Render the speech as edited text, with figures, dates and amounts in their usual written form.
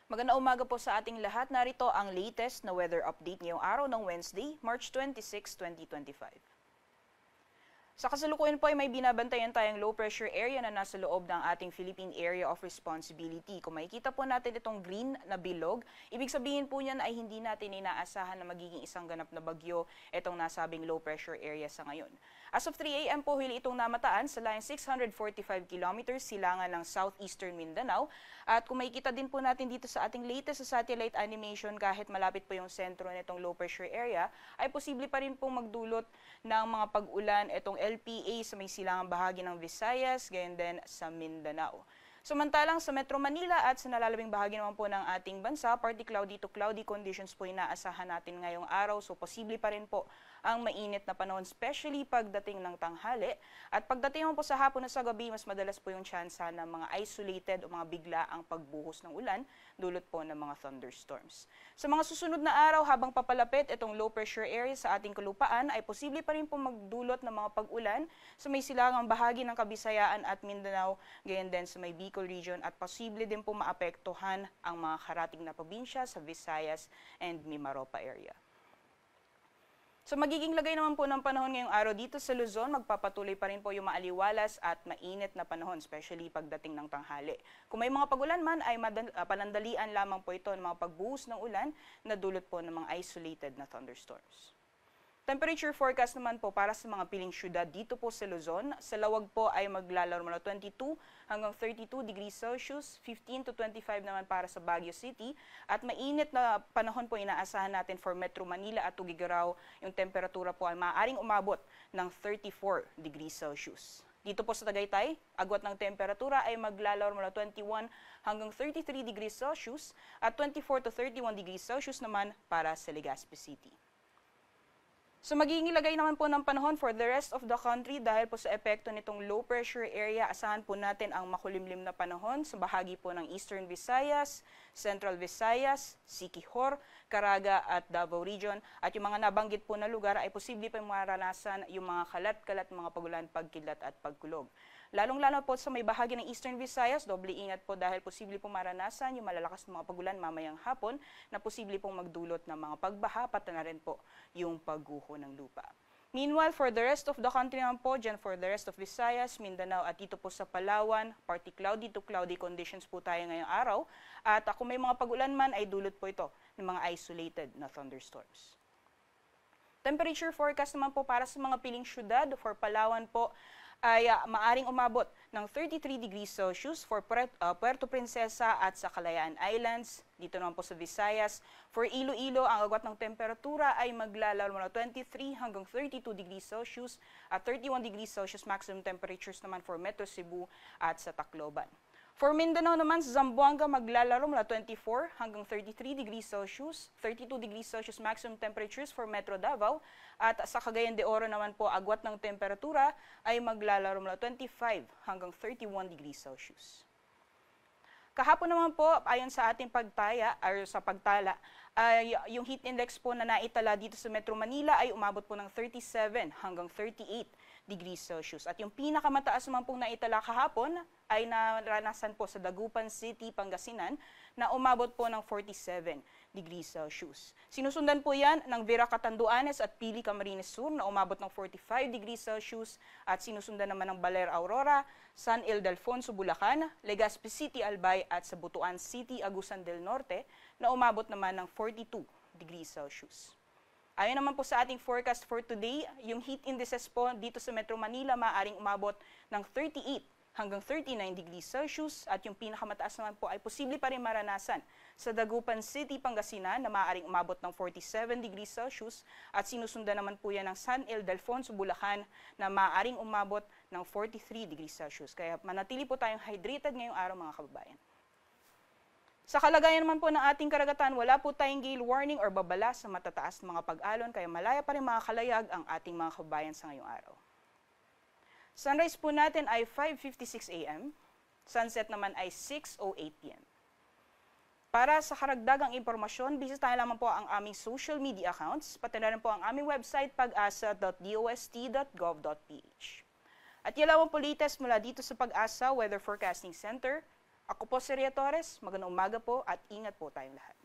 Magandang umaga po sa ating lahat. Narito ang latest na weather update ngayong araw ng Wednesday, March 26, 2025. Sa kasalukuyan po ay may binabantayan tayong low pressure area na nasa loob ng ating Philippine Area of Responsibility. Kung makikita po natin itong green na bilog, ibig sabihin po niyan ay hindi natin inaasahan na magiging isang ganap na bagyo itong nasabing low pressure area sa ngayon. As of 3 a.m. po, huli itong namataan sa line 645 kilometers silangan ng southeastern Mindanao. At kung makikita din po natin dito sa ating latest sa satellite animation, kahit malapit po yung sentro nitong low pressure area, ay posible pa rin pong magdulot ng mga pag-ulan itong LPA sa may silangang bahagi ng Visayas, gayon din sa Mindanao. Samantalang sa Metro Manila at sa nalalabing bahagi naman po ng ating bansa, partly cloudy to cloudy conditions po inaasahan natin ngayong araw. So posible pa rin po ang mainit na panahon, especially pagdating ng tanghali. At pagdating naman po sa hapon na sa gabi, mas madalas po yung tsansa ng mga isolated o mga bigla ang pagbuhos ng ulan, dulot po ng mga thunderstorms. Sa mga susunod na araw, habang papalapit itong low pressure area sa ating kalupaan, ay posible pa rin po magdulot ng mga pag-ulan sa may silangang bahagi ng Kabisayaan at Mindanao, gayon din sa may Bicol region, at posible din po maapektuhan ang mga karating na probinsya sa Visayas and Mimaropa area. So magiging lagay naman po ng panahon ngayong araw dito sa Luzon, magpapatuloy pa rin po yung maaliwalas at mainit na panahon, especially pagdating ng tanghali. Kung may mga pagulan man, ay panandalian lamang po ito ng mga pagbuhos ng ulan na dulot po ng mga isolated na thunderstorms. Temperature forecast naman po para sa mga piling syudad dito po sa Luzon. Sa Lawag po ay maglalaro mula 22 hanggang 32 degrees Celsius, 15 to 25 naman para sa Baguio City. At mainit na panahon po inaasahan natin for Metro Manila at Tugigaraw. Yung temperatura po ay maaaring umabot ng 34 degrees Celsius. Dito po sa Tagaytay, agwat ng temperatura ay maglalaro mula 21 hanggang 33 degrees Celsius at 24 to 31 degrees Celsius naman para sa Legazpi City. So magiging ilagay naman po ng panahon for the rest of the country dahil po sa epekto nitong low pressure area, asahan po natin ang makulimlim na panahon sa bahagi po ng Eastern Visayas, Central Visayas, Siquijor, Caraga at Davao Region. At yung mga nabanggit po na lugar ay posible pa maranasan yung mga kalat-kalat, mga pagulan, pagkidlat at pagkulog. Lalong-lalo po sa may bahagi ng Eastern Visayas, doble ingat po dahil posible pong maranasan yung malalakas na mga pagulan mamayang hapon na posible pong magdulot ng mga pagbaha, pati na rin po yung pagguho ng lupa. Meanwhile, for the rest of the country naman po, dyan for the rest of Visayas, Mindanao at dito po sa Palawan, partly cloudy to cloudy conditions po tayo ngayong araw. At kung may mga pagulan man, ay dulot po ito ng mga isolated na thunderstorms. Temperature forecast naman po para sa mga piling syudad, for Palawan po, ay maaring umabot ng 33 degrees Celsius for Puerto Princesa at sa Kalayaan Islands. Dito naman po sa Visayas. For Iloilo, ang agwat ng temperatura ay maglalaro mula 23 hanggang 32 degrees Celsius at 31 degrees Celsius maximum temperatures naman for Metro Cebu at sa Tacloban. For Mindanao naman, sa Zamboanga maglalaro mula 24 hanggang 33 degrees Celsius, 32 degrees Celsius maximum temperatures for Metro Davao, at sa Cagayan de Oro naman po agwat ng temperatura ay maglalaro mula 25 hanggang 31 degrees Celsius. Kahapon naman po, ayon sa ating pagtala, ay yung heat index po na naitala dito sa Metro Manila ay umabot po ng 37 hanggang 38 degrees Celsius. At yung pinakamataas naman pong naitala kahapon ay naranasan po sa Dagupan City, Pangasinan, na umabot po ng 47 degrees Celsius. Sinusundan po yan ng Vera Catanduanes at Pili Camarines Sur na umabot ng 45 degrees Celsius at sinusundan naman ng Baler Aurora, San Ildefonso, Bulacan, Legazpi City, Albay at sa Butuan City, Agusan del Norte na umabot naman ng 42 degrees Celsius. Ayon naman po sa ating forecast for today, yung heat indices po dito sa Metro Manila maaaring umabot ng 38 hanggang 39 degrees Celsius at yung pinakamataas naman po ay posible pa rin maranasan sa Dagupan City, Pangasinan na maaaring umabot ng 47 degrees Celsius at sinusundan naman po yan ng San Ildefonso, Bulacan na maaaring umabot ng 43 degrees Celsius. Kaya manatili po tayong hydrated ngayong araw mga kababayan. Sa kalagayan naman po ng ating karagatan, wala po tayong gale warning or babala sa matataas na mga pag-alon kaya malaya pa rin mga kalayag ang ating mga kababayan sa ngayong araw. Sunrise po natin ay 5:56 a.m., sunset naman ay 6:08 p.m. Para sa karagdagang impormasyon, bisitahin lamang po ang aming social media accounts, pati na rin po ang aming website pag-asa.dost.gov.ph. At yan lamang po latest mula dito sa Pag-asa Weather Forecasting Center. Ako po si Ria Torres, magandang umaga po at ingat po tayong lahat.